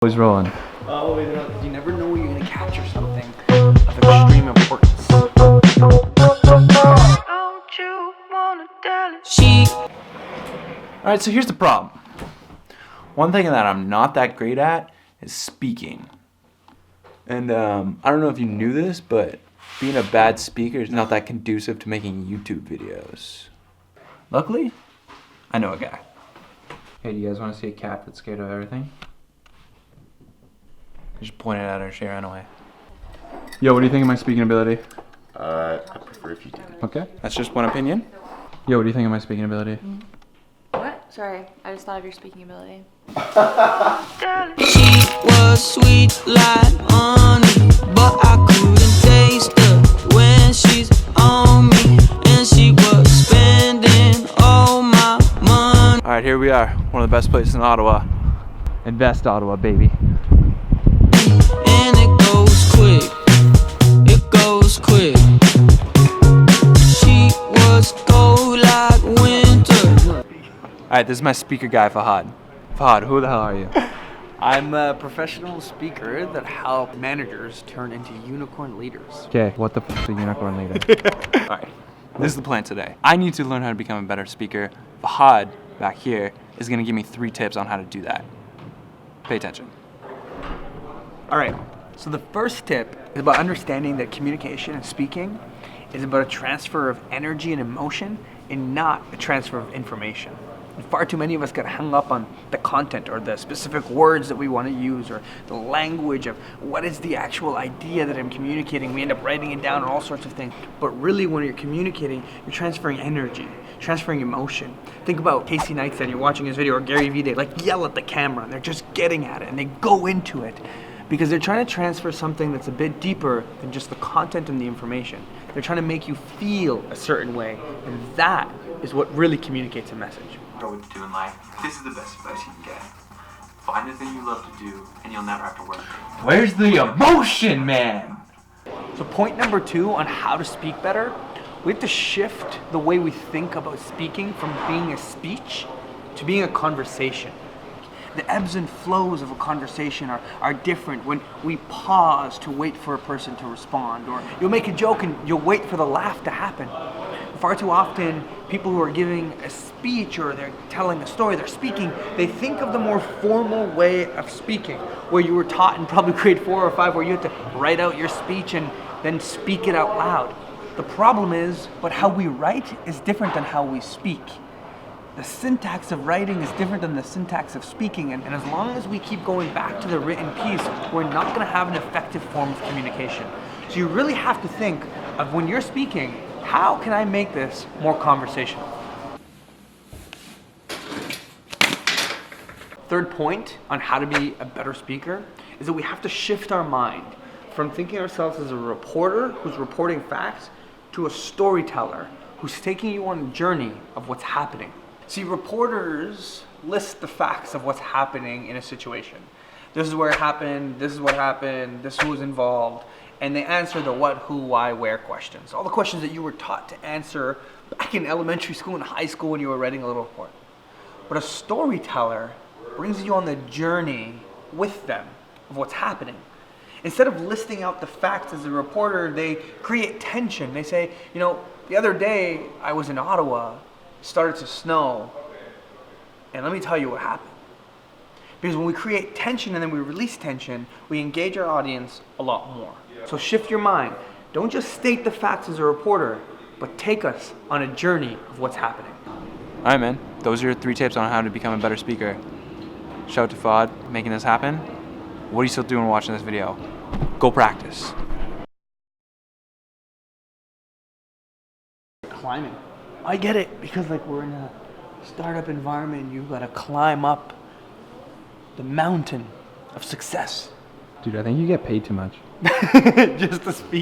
Always rolling. Oh, you never know when you're gonna capture something of extreme importance. Don't you wanna tell it? Alright, so here's the problem. One thing that I'm not that great at is speaking. And I don't know if you knew this, but being a bad speaker is not that conducive to making YouTube videos. Luckily, I know a guy. Hey, do you guys want to see a cat that's scared of everything? Just pointed at her, she ran away. Yo, what do you think of my speaking ability? I prefer if you did. Okay, that's just one opinion. Yo, what do you think of my speaking ability? What? Sorry, I just thought of your speaking ability. She was sweet like honey, but I couldn't taste her when she's on me, and she was spending all my money. Alright, here we are, one of the best places in Ottawa. Invest Ottawa, baby. And it goes quick, it goes quick. She was cold like winter. Alright, this is my speaker guy, Fahd. Fahd, who the hell are you? I'm a professional speaker that help managers turn into unicorn leaders. Okay, what the f*** is a unicorn leader? Alright, this is the plan today. I need to learn how to become a better speaker. Fahd, back here, is going to give me 3 tips on how to do that. Pay attention. All right, so the first tip is about understanding that communication and speaking is about a transfer of energy and emotion and not a transfer of information. And far too many of us get hung up on the content or the specific words that we want to use or the language of what is the actual idea that I'm communicating. We end up writing it down and all sorts of things. But really when you're communicating, you're transferring energy, transferring emotion. Think about Casey Neistat, you're watching his video, or Gary Vee, they like yell at the camera and they're just getting at it and they go into it. Because they're trying to transfer something that's a bit deeper than just the content and the information. They're trying to make you feel a certain way, and that is what really communicates a message. Know what to do in life. This is the best advice you can get. Find the thing you love to do, and you'll never have to work. Where's the emotion, man? So point number 2 on how to speak better, we have to shift the way we think about speaking from being a speech to being a conversation. The ebbs and flows of a conversation are different when we pause to wait for a person to respond, or you'll make a joke and you'll wait for the laugh to happen. Far too often, people who are giving a speech or they're telling a story, they're speaking, they think of the more formal way of speaking, where you were taught in probably grade 4 or 5 where you had to write out your speech and then speak it out loud. The problem is, but how we write is different than how we speak. The syntax of writing is different than the syntax of speaking, and as long as we keep going back to the written piece, we're not going to have an effective form of communication. So you really have to think of when you're speaking, how can I make this more conversational? Third point on how to be a better speaker is that we have to shift our mind from thinking of ourselves as a reporter who's reporting facts to a storyteller who's taking you on a journey of what's happening. See, reporters list the facts of what's happening in a situation. This is where it happened, this is what happened, this is who was involved, and they answer the what, who, why, where questions. All the questions that you were taught to answer back in elementary school and high school when you were writing a little report. But a storyteller brings you on the journey with them of what's happening. Instead of listing out the facts as a reporter, they create tension. They say, you know, the other day I was in Ottawa, it started to snow, and let me tell you what happened. Because when we create tension and then we release tension, we engage our audience a lot more. So shift your mind. Don't just state the facts as a reporter, but take us on a journey of what's happening. Alright, man. Those are your 3 tips on how to become a better speaker. Shout out to Fahd making this happen. What are you still doing watching this video? Go practice. Climbing. I get it, because like we're in a startup environment, you've got to climb up the mountain of success. Dude, I think you get paid too much. Just to speak.